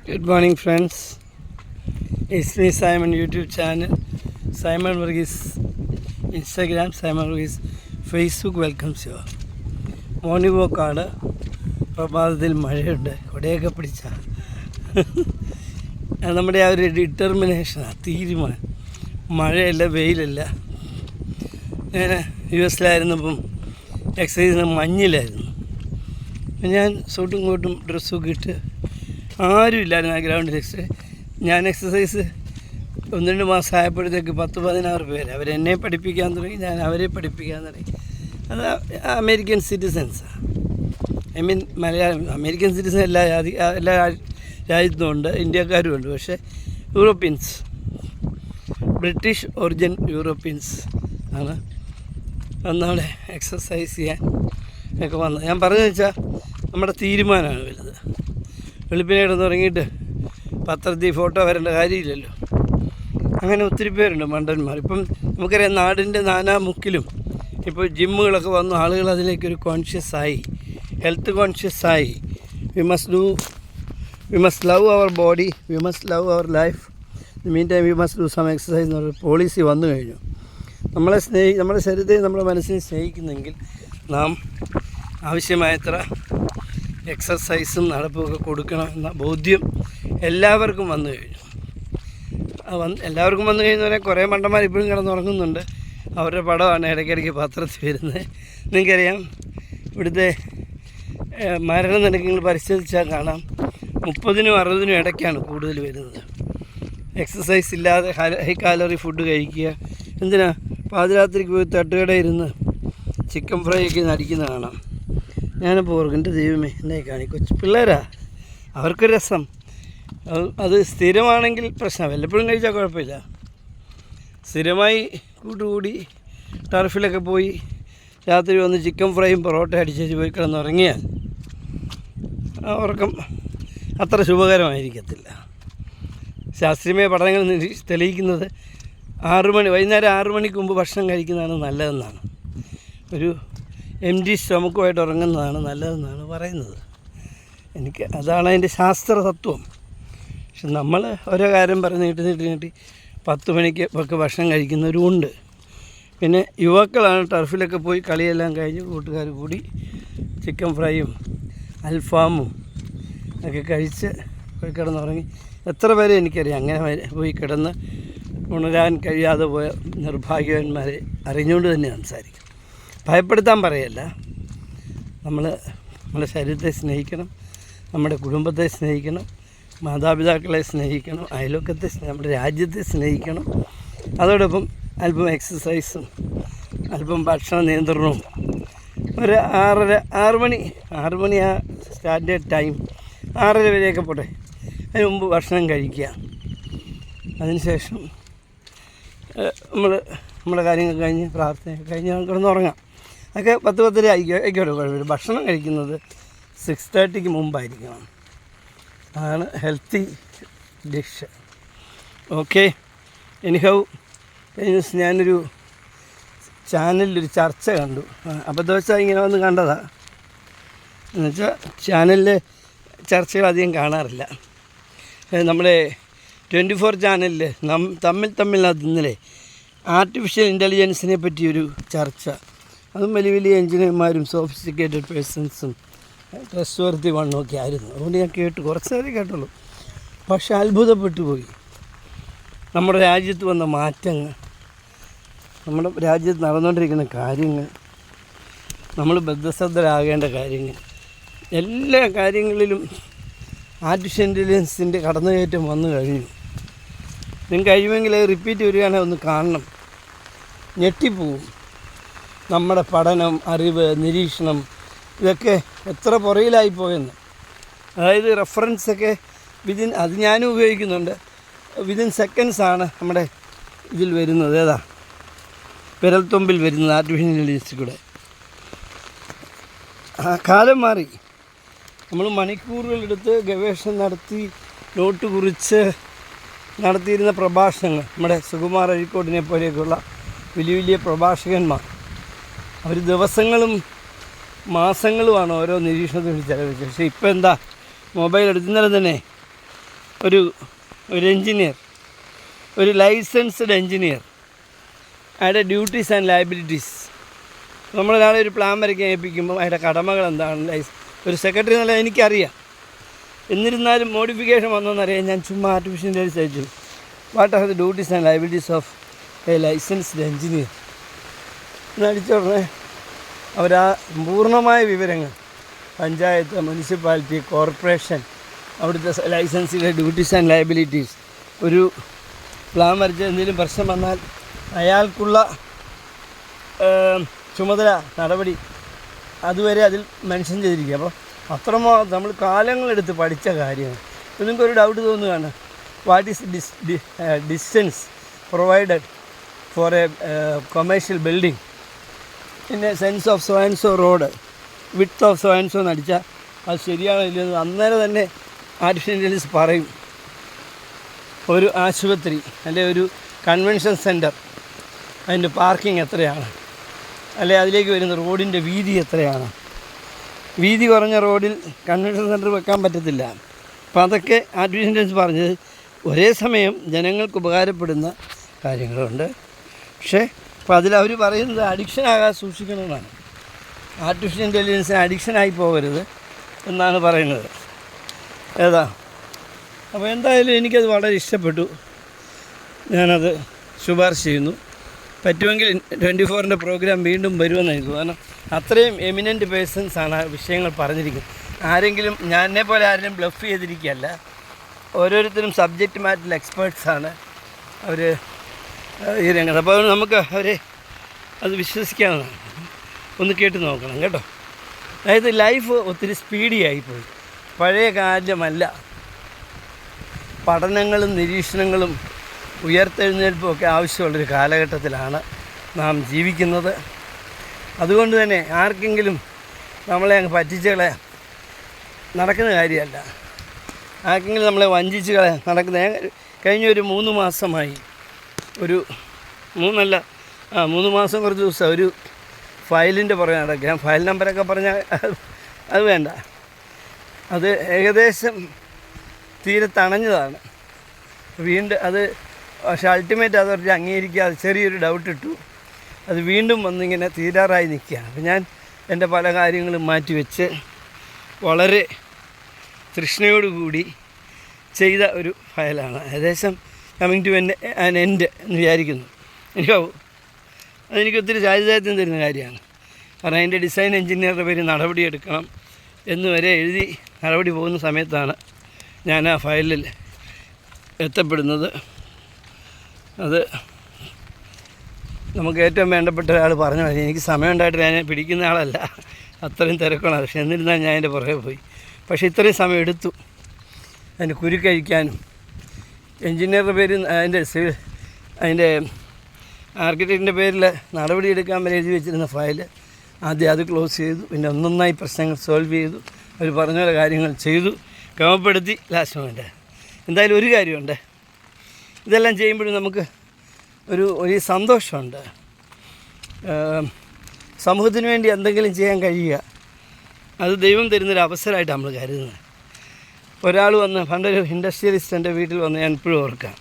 Good morning, friends. It's me, Simon, YouTube channel. Simon Varghese, Instagram. Simon Varghese, Facebook welcomes you. Morning വോക്കാണ്. പ്രഭാതത്തിൽ മഴയുണ്ട്, കൊടയൊക്കെ പിടിച്ച നമ്മുടെ ആ ഒരു ഡിറ്റർമിനേഷനാണ്, തീരുമാനം. മഴയല്ല, വെയിലല്ല. ഞാൻ US-ലായിരുന്നപ്പം എക്സസൈസിന് മഞ്ഞിലായിരുന്നു. ഞാൻ സൂട്ടും കോട്ടും ഡ്രസ്സൊക്കെ ഇട്ട് ആരും ഇല്ലായിരുന്നു ആ ഗ്രൗണ്ടിൽ. ഞാൻ എക്സസൈസ് 1-2 മാസം ആയപ്പോഴത്തേക്ക് 10-16 പേര് അവരെന്നെ പഠിപ്പിക്കാൻ തുടങ്ങി, ഞാൻ അവരെ പഠിപ്പിക്കാൻ തുടങ്ങി. അത് അമേരിക്കൻ സിറ്റിസൻസാണ്. മലയാളം അമേരിക്കൻ സിറ്റിസൺ എല്ലാ രാജ്യത്തും ഉണ്ട്, ഇന്ത്യക്കാരും ഉണ്ട്. പക്ഷേ യൂറോപ്യൻസ്, ബ്രിട്ടീഷ് ഒറിജിൻ യൂറോപ്യൻസ് ആണ് അന്നവിടെ എക്സസൈസ് ചെയ്യാൻ ഒക്കെ വന്നത്. ഞാൻ പറഞ്ഞു വെച്ചാൽ നമ്മുടെ തീരുമാനമാണ് വലുത്. വെളുപ്പിനെ കിടന്ന് തുടങ്ങിയിട്ട് പത്രത്തിൽ ഫോട്ടോ വരേണ്ട കാര്യമില്ലല്ലോ. അങ്ങനെ ഒത്തിരി പേരുണ്ട് മണ്ടന്മാർ. ഇപ്പം നമുക്കറിയാം, നാടിൻ്റെ നാനാമുക്കിലും ഇപ്പോൾ ജിമ്മുകളൊക്കെ വന്നു, ആളുകൾ അതിലേക്കൊരു കോൺഷ്യസായി, ഹെൽത്ത് കോൺഷ്യസായി. We must love our body, we must love our life, mean time we must do some exercise എന്നൊരു പോളിസി വന്നു കഴിഞ്ഞു. നമ്മുടെ ശരീരത്തെ, നമ്മുടെ മനസ്സിനെ സ്നേഹിക്കുന്നെങ്കിൽ നാം ആവശ്യമായത്ര എക്സസൈസും നടപ്പുമൊക്കെ കൊടുക്കണം എന്ന ബോധ്യം എല്ലാവർക്കും വന്നു കഴിഞ്ഞു. എല്ലാവർക്കും വന്നു കഴിഞ്ഞാൽ കുറേ മണ്ടന്മാർ ഇപ്പോഴും കിടന്നുറങ്ങുന്നുണ്ട്. അവരുടെ പടമാണ് ഇടയ്ക്കിടയ്ക്ക് പത്രത്തിൽ വരുന്നത്. നിങ്ങൾക്കറിയാം, ഇവിടുത്തെ മരണനിരക്കുകൾ പരിശോധിച്ചാൽ കാണാം, 30-നും 60-നും ഇടയ്ക്കാണ് കൂടുതൽ വരുന്നത്. എക്സസൈസ് ഇല്ലാതെ ഹൈ കാലറി ഫുഡ് കഴിക്കുക. എന്തിനാ പാതിരാത്രിക്ക് പോയി തട്ടുകട ഇരുന്ന് ചിക്കൻ ഫ്രൈ ഒക്കെ നടിക്കുന്ന കാണാം. ഞാനിപ്പോൾ ഓർക്കും, എൻ്റെ ദൈവമേ, എന്നെ കൊച്ചു പിള്ളേരാ, അവർക്ക് രസം. അത് സ്ഥിരമാണെങ്കിൽ പ്രശ്നം, വല്ലപ്പോഴും കഴിച്ചാൽ കുഴപ്പമില്ല. സ്ഥിരമായി കൂട്ടുകൂടി ടർഫിലൊക്കെ പോയി രാത്രി വന്ന് ചിക്കൻ ഫ്രൈയും പൊറോട്ട അടിച്ചേച്ച് പോയി കിടന്നുറങ്ങിയാൽ ഉറക്കം അത്ര ശുഭകരമായിരിക്കത്തില്ല. ശാസ്ത്രീയമായ പഠനങ്ങൾ തെളിയിക്കുന്നത് വൈകുന്നേരം 6 മണിക്ക് മുമ്പ് ഭക്ഷണം കഴിക്കുന്നതാണ് നല്ലതെന്നാണ്. ഒരു എംറ്റി സ്റ്റൊമക്കുമായിട്ട് ഉറങ്ങുന്നതാണ് നല്ലതെന്നാണ് പറയുന്നത്. അതാണ് അതിൻ്റെ ശാസ്ത്ര തത്വം. പക്ഷെ നമ്മൾ ഓരോ കാര്യം പറഞ്ഞ് നീട്ടി 10 മണിക്ക് ഒക്കെ ഭക്ഷണം കഴിക്കുന്നവരുമുണ്ട്. പിന്നെ യുവാക്കളാണ് ടർഫിലൊക്കെ പോയി കളിയെല്ലാം കഴിഞ്ഞ് കൂട്ടുകാർ കൂടി ചിക്കൻ ഫ്രൈയും അൽഫാമും ഒക്കെ കഴിച്ച് പോയി കിടന്നുറങ്ങി. എത്ര പേരെ എനിക്കറിയാം അങ്ങനെ പോയി കിടന്ന് ഉണരാൻ കഴിയാതെ പോയ നിർഭാഗ്യവാന്മാരെ അറിഞ്ഞുകൊണ്ട് തന്നെ സംസാരിക്കും. ഭയപ്പെടുത്താൻ പറയല്ല. നമ്മുടെ ശരീരത്തെ സ്നേഹിക്കണം, നമ്മുടെ കുടുംബത്തെ സ്നേഹിക്കണം, മാതാപിതാക്കളെ സ്നേഹിക്കണം, അയൽവക്കത്തെ നമ്മുടെ രാജ്യത്തെ സ്നേഹിക്കണം. അതോടൊപ്പം അല്പം എക്സസൈസും അല്പം ഭക്ഷണ നിയന്ത്രണവും. ഒരു 6 മണി ആ സ്റ്റാൻഡേർഡ് ടൈം, 6:30 വരെയൊക്കെ പോട്ടെ. അതിന് മുമ്പ് ഭക്ഷണം കഴിക്കുക. അതിനുശേഷം നമ്മുടെ കാര്യങ്ങൾ കഴിഞ്ഞ് പ്രാർത്ഥനയൊക്കെ കഴിഞ്ഞ് കിടന്നുറങ്ങാം. അതൊക്കെ 10-10:30 ആയിക്കോട്ടെ, കുഴപ്പമില്ല. ഭക്ഷണം കഴിക്കുന്നത് 6:30 മുമ്പായിരിക്കണം. അതാണ് ഹെൽത്തി ഡിഷ്. ഓക്കെ, എനിഹൗ ഞാനൊരു ചാനലിലൊരു ചർച്ച കണ്ടു. അബദ്ധവശാൽ ഇങ്ങനെ വന്ന് കണ്ടതാണ്. എന്നുവെച്ചാൽ ചാനലിൽ ചർച്ചകൾ അധികം കാണാറില്ല. നമ്മുടെ 24 ചാനലിൽ തമ്മിൽ ഇന്നലെ ആർട്ടിഫിഷ്യൽ ഇൻ്റലിജൻസിനെ പറ്റിയൊരു ചർച്ച. അതും വലിയ വലിയ എഞ്ചിനീയർമാരും സോഫിസ്റ്റിക്കേറ്റഡ് പേഴ്സൺസും ട്രസ്റ്റ് വർത്തി വണ്ണമൊക്കെ ആയിരുന്നു. അതുകൊണ്ട് ഞാൻ കുറച്ച് നേരം കേട്ടുള്ളൂ. പക്ഷെ അത്ഭുതപ്പെട്ടു പോയി. നമ്മുടെ രാജ്യത്ത് വന്ന മാറ്റങ്ങൾ, നമ്മുടെ രാജ്യത്ത് നടന്നുകൊണ്ടിരിക്കുന്ന കാര്യങ്ങൾ, നമ്മൾ ബദ്ധശ്രദ്ധരാകേണ്ട കാര്യങ്ങൾ, എല്ലാ കാര്യങ്ങളിലും ആർട്ടിഫിഷ്യൽ ഇൻ്റലിജൻസിൻ്റെ കടന്നുകയറ്റം വന്നു കഴിഞ്ഞു. നിങ്ങൾക്ക് കഴിയുമെങ്കിൽ റിപ്പീറ്റ് വരികയാണെങ്കിൽ ഒന്ന് കാണണം, ഞെട്ടിപ്പോവും. നമ്മുടെ പഠനം, അറിവ്, നിരീക്ഷണം ഇതൊക്കെ എത്ര പുറകിലായിപ്പോയെന്ന്. അതായത് റെഫറൻസൊക്കെ അത് ഞാനും ഉപയോഗിക്കുന്നുണ്ട്. വിതിൻ സെക്കൻഡ്സാണ് നമ്മുടെ ഇതിൽ വരുന്നത്. വിരൽത്തുമ്പിൽ വരുന്നത് ആർട്ടിഫിഷ്യൽ ഇൻ്റലിജൻസിൽ കൂടെ. കാലം മാറി. നമ്മൾ മണിക്കൂറുകളെടുത്ത് ഗവേഷണം നടത്തി നോട്ട് കുറിച്ച് നടത്തിയിരുന്ന പ്രഭാഷണങ്ങൾ, നമ്മുടെ സുകുമാർ അഴീക്കോടിനെ പോലെയൊക്കെയുള്ള വലിയ വലിയ പ്രഭാഷകന്മാർ, അവർ ദിവസങ്ങളും മാസങ്ങളുമാണ് ഓരോ നിരീക്ഷണത്തിന് ചെലവഴിച്ചത്. പക്ഷേ ഇപ്പോൾ എന്താ, മൊബൈൽ എടുക്കുന്നതിന് തന്നെ ഒരു എൻജിനീയർ, ഒരു ലൈസൻസ്ഡ് എൻജിനീയർ, അയാളുടെ ഡ്യൂട്ടീസ് ആൻഡ് ലയബിലിറ്റീസ്. നമ്മളൊരാളെ ഒരു പ്ലാൻ വരയ്ക്കാൻ ഏൽപ്പിക്കുമ്പോൾ അതിൻ്റെ കടമകൾ എന്താണ്, ഒരു സെക്രട്ടറി എന്നല്ല എനിക്കറിയാം. എന്നിരുന്നാലും മോഡിഫിക്കേഷൻ വന്നതെന്നറിയാം. ഞാൻ ചുമ്മാ ആർട്ടിഫിഷ്യൽ ഇൻ്റലിജൻസ് അയച്ചു, what are the duties and liabilities of a licensed engineer എന്നടിച്ച ഉടനെ അവരാ പൂർണ്ണമായ വിവരങ്ങൾ, പഞ്ചായത്ത്, മുനിസിപ്പാലിറ്റി, കോർപ്പറേഷൻ, അവിടുത്തെ ലൈസൻസിലെ ഡ്യൂട്ടീസ് ആൻഡ് ലയബിലിറ്റീസ്, ഒരു പ്ലാൻ വരച്ച് എന്തെങ്കിലും പ്രശ്നം വന്നാൽ അയാൾക്കുള്ള ചുമതല, നടപടി അതുവരെ അതിൽ മെൻഷൻ ചെയ്തിരിക്കുക. അപ്പോൾ അത്രമാത്രം നമ്മൾ കാലങ്ങളെടുത്ത് പഠിച്ച കാര്യമാണ്. ഇപ്പോൾ നിങ്ങൾക്കൊരു ഡൗട്ട് തോന്നുകയാണ്, what is distance provided for a commercial building in a sense of so and so road, width of so and so എന്നടിച്ചാൽ അത് ശരിയാണോ ഇല്ലെന്ന് അന്നേരം തന്നെ ആർട്ടിഫിഷ്യൽ ഇൻ്റലിജൻസ് പറയും. ഒരു ആശുപത്രി അല്ലെ ഒരു കൺവെൻഷൻ സെൻറ്റർ, അതിൻ്റെ പാർക്കിംഗ് എത്രയാണ്, അല്ലെ അതിലേക്ക് വരുന്ന റോഡിൻ്റെ വീതി എത്രയാണ്. വീതി കുറഞ്ഞ റോഡിൽ കൺവെൻഷൻ സെൻറ്റർ വെക്കാൻ പറ്റത്തില്ല. അപ്പോൾ അതൊക്കെ ആർട്ടിഫിഷ്യൽ ഇൻ്റലിജൻസ് പറഞ്ഞത് ഒരേ സമയം ജനങ്ങൾക്ക് ഉപകാരപ്പെടുന്ന കാര്യങ്ങളുണ്ട്. പക്ഷേ അപ്പോൾ അതിലവർ പറയുന്നത് അഡിക്ഷനാകാതെ സൂക്ഷിക്കണമെന്നാണ്. ആർട്ടിഫിഷ്യൽ ഇൻ്റലിജൻസിന് അഡിക്ഷനായി പോകരുത് എന്നാണ് പറയുന്നത്. ഏതാ അപ്പോൾ എന്തായാലും എനിക്കത് വളരെ ഇഷ്ടപ്പെട്ടു. ഞാനത് ശുപാർശ ചെയ്യുന്നു. പറ്റുമെങ്കിൽ 24-ൻ്റെ പ്രോഗ്രാം വീണ്ടും വരുമെന്ന് എനിക്ക് കാരണം അത്രയും എമിനൻ്റ് പേഴ്സൺസാണ് ആ വിഷയങ്ങൾ പറഞ്ഞിരിക്കുന്നത്. ആരെങ്കിലും എന്നെ പോലെ ആരെങ്കിലും ബ്ലഫ് ചെയ്തിരിക്കുകയല്ല. ഓരോരുത്തരും സബ്ജക്റ്റ് മാറ്ററിൽ എക്സ്പേർട്സാണ് അവർ ഈ രംഗത്ത്. അപ്പോൾ നമുക്ക് അവരെ അത് വിശ്വസിക്കാവുന്നതാണ്. ഒന്ന് കേട്ട് നോക്കണം കേട്ടോ. അതായത് ലൈഫ് ഒത്തിരി സ്പീഡിയായിപ്പോയി, പഴയ കാലമല്ല. പഠനങ്ങളും നിരീക്ഷണങ്ങളും ഉയർത്തെഴുന്നേൽപ്പും ഒക്കെ ആവശ്യമുള്ളൊരു കാലഘട്ടത്തിലാണ് നാം ജീവിക്കുന്നത്. അതുകൊണ്ട് തന്നെ ആർക്കെങ്കിലും നമ്മളെ അങ്ങ് പറ്റിച്ച് കളയാൻ നടക്കുന്ന കാര്യമല്ല. ആർക്കെങ്കിലും നമ്മളെ വഞ്ചിച്ച് കളയാൻ നടക്കുന്ന കഴിഞ്ഞ ഒരു 3 മാസമായി, ഒരു 3 മാസം കുറച്ച് ദിവസം ഒരു ഫയലിൻ്റെ പുറകെ നടക്കുക. ഫയൽ നമ്പറൊക്കെ പറഞ്ഞാൽ അത് വേണ്ട, അത് ഏകദേശം തീരെ തണഞ്ഞതാണ്. വീണ്ടും അത് പക്ഷേ അൾട്ടിമേറ്റ് അതോറിറ്റി അംഗീകരിക്കാതെ ചെറിയൊരു ഡൗട്ട് ഇട്ടു. അത് വീണ്ടും വന്നിങ്ങനെ തീരാറായി നിൽക്കുകയാണ്. അപ്പോൾ ഞാൻ എൻ്റെ പല കാര്യങ്ങളും മാറ്റിവെച്ച് വളരെ തൃഷ്ണയോടുകൂടി ചെയ്ത ഒരു ഫയലാണ്. ഏകദേശം കമ്മിങ് ടു ആൻ എൻഡ് എന്ന് വിചാരിക്കുന്നു. അതെനിക്ക് ഒത്തിരി ചാരിതാർത്ഥ്യം തരുന്ന കാര്യമാണ്. കാരണം അതിൻ്റെ ഡിസൈൻ എഞ്ചിനീയറുടെ പേര് നടപടിയെടുക്കണം എന്ന് വരെ എഴുതി നടപടി പോകുന്ന സമയത്താണ് ഞാൻ ആ ഫയലിൽ എത്തപ്പെടുന്നത്. അത് നമുക്ക് ഏറ്റവും വേണ്ടപ്പെട്ട ഒരാൾ പറഞ്ഞു മതി. എനിക്ക് സമയമുണ്ടായിട്ട് ഞാൻ പിടിക്കുന്ന ആളല്ല, അത്രയും തിരക്കാണ്. പക്ഷെ എന്നിരുന്നാൽ ഞാൻ അതിൻ്റെ പുറകെ പോയി. പക്ഷേ ഇത്രയും സമയം എടുത്തു അതിൻ്റെ കുരുക്കഴിക്കാനും. എൻജിനീയറുടെ പേര് അതിൻ്റെ ആർക്കിടെക്റ്റിൻ്റെ പേരിൽ നടപടിയെടുക്കാൻ വരെ എഴുതി വെച്ചിരുന്ന ഫയൽ ആദ്യം അത് ക്ലോസ് ചെയ്തു. പിന്നെ ഒന്നൊന്നായി പ്രശ്നങ്ങൾ സോൾവ് ചെയ്തു. അവർ പറഞ്ഞ പോലെ കാര്യങ്ങൾ ചെയ്തു, ക്രമപ്പെടുത്തി ലാസ്റ്റ് വേണ്ട. എന്തായാലും ഒരു കാര്യമുണ്ട്, ഇതെല്ലാം ചെയ്യുമ്പോഴും നമുക്ക് ഒരു സന്തോഷമുണ്ട്. സമൂഹത്തിന് വേണ്ടി എന്തെങ്കിലും ചെയ്യാൻ കഴിയുക, അത് ദൈവം തരുന്നൊരു അവസരമായിട്ട് നമ്മൾ കരുതുന്നത്. ഒരാൾ വന്ന് പണ്ടൊരു ഇൻഡസ്ട്രിയലിസ്റ്റ് എൻ്റെ വീട്ടിൽ വന്ന് ഞാൻ ഇപ്പോഴും ഓർക്കാം.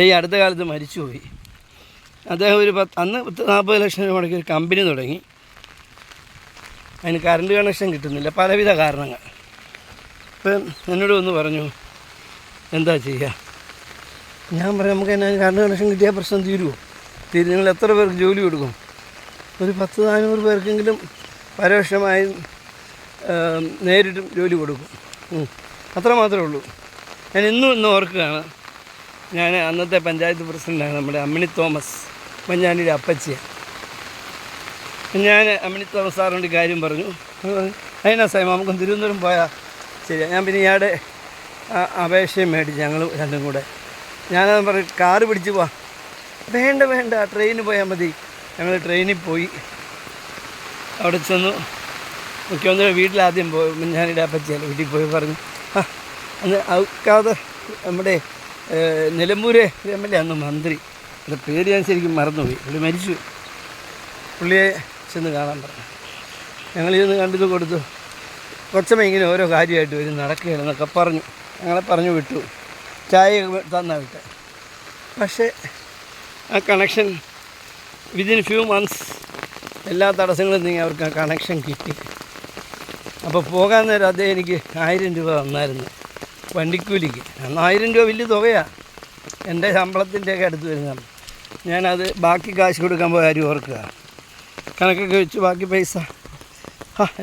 ഈ അടുത്ത കാലത്ത് മരിച്ചുപോയി. അദ്ദേഹം അന്ന് 40 ലക്ഷം രൂപ മുടക്കി ഒരു കമ്പനി തുടങ്ങി. അതിന് കറണ്ട് കണക്ഷൻ കിട്ടുന്നില്ല, പലവിധ കാരണങ്ങൾ. ഇപ്പം എന്നോട് ഒന്ന് പറഞ്ഞു, എന്താ ചെയ്യുക? ഞാൻ പറയാം, നമുക്ക് എന്നാ കറണ്ട് കണക്ഷൻ കിട്ടിയാൽ പ്രശ്നം തീരുമോ? നിങ്ങൾ എത്ര പേർക്ക് ജോലി കൊടുക്കും? ഒരു 10-400 പേർക്കെങ്കിലും പരോക്ഷമായും നേരിട്ടും ജോലി കൊടുക്കും. അത്ര മാത്രമേ ഉള്ളൂ. ഞാൻ ഇന്ന് ഓർക്കുകയാണ്, ഞാൻ അന്നത്തെ പഞ്ചായത്ത് പ്രസിഡൻ്റാണ്, നമ്മുടെ അമ്മിണി തോമസ്, മഞ്ഞാണിയുടെ അപ്പച്ചിയാണ്. ഞാൻ അമ്മിണി തോമസ് സാറിനോട് കാര്യം പറഞ്ഞു. അതിനാ സാർ നമുക്ക് തിരുവനന്തപുരം പോയാൽ ശരിയാണ്. ഞാൻ പിന്നെ ഇയാളുടെ അപേക്ഷയും മേടിച്ച് ഞങ്ങൾ രണ്ടും കൂടെ. ഞാനത് പറയും, കാറ് പിടിച്ച് പോവാം. വേണ്ട ട്രെയിനിന് പോയാൽ മതി. ഞങ്ങൾ ട്രെയിനിൽ പോയി. അവിടെ ചെന്നു മുഖ്യമന്ത്രിയുടെ വീട്ടിലാദ്യം പോയി. മഞ്ഞാണിയുടെ അപ്പച്ചിയാണ്. വീട്ടിൽ പോയി പറഞ്ഞു, അന്ന് ഔക്കാതെ നമ്മുടെ നിലമ്പൂരെ MLA അന്ന് മന്ത്രി, എൻ്റെ പേര് ഞാൻ ശരിക്കും മറന്നുപോയി, പുള്ളി മരിച്ചു. പുള്ളിയെ ചെന്ന് കാണാൻ പറഞ്ഞു. ഞങ്ങളിരുന്ന് കണ്ടിത് കൊടുത്തു. കൊച്ചമ്മ ഇങ്ങനെ ഓരോ കാര്യമായിട്ട് വരും, നടക്കുകയാണെന്നൊക്കെ പറഞ്ഞു. ഞങ്ങളെ പറഞ്ഞു വിട്ടു, ചായ തന്നാ വിട്ട്. പക്ഷേ ആ കണക്ഷൻ വിതിൻ ഫ്യൂ മന്ത്സ് എല്ലാ തടസ്സങ്ങളും നീങ്ങി അവർക്ക് ആ കണക്ഷൻ കിട്ടി. അപ്പോൾ പോകാൻ നേരം അതേ എനിക്ക് 1000 രൂപ തന്നായിരുന്നു വണ്ടിക്കൂലിക്ക്. അന്ന് 1000 രൂപ വലിയ തുകയാണ്, എൻ്റെ ശമ്പളത്തിൻ്റെയൊക്കെ അടുത്ത് വരുന്നതാണ്. ഞാനത് ബാക്കി കാശ് കൊടുക്കാൻ പോയ കാര്യം ഓർക്കുക, കണക്കൊക്കെ വെച്ച് ബാക്കി പൈസ.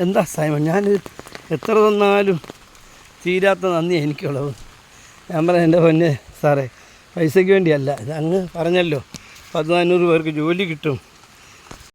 എന്താ സൈമൺ, ഞാൻ എത്ര തന്നാലും തീരാത്ത നന്ദി എനിക്കുള്ളത്. ഞാൻ പറയാം, എൻ്റെ പൊന്നെ സാറേ, പൈസയ്ക്ക് വേണ്ടിയല്ല, ഇത് അങ്ങ് പറഞ്ഞല്ലോ 1400 പേർക്ക് ജോലി കിട്ടും,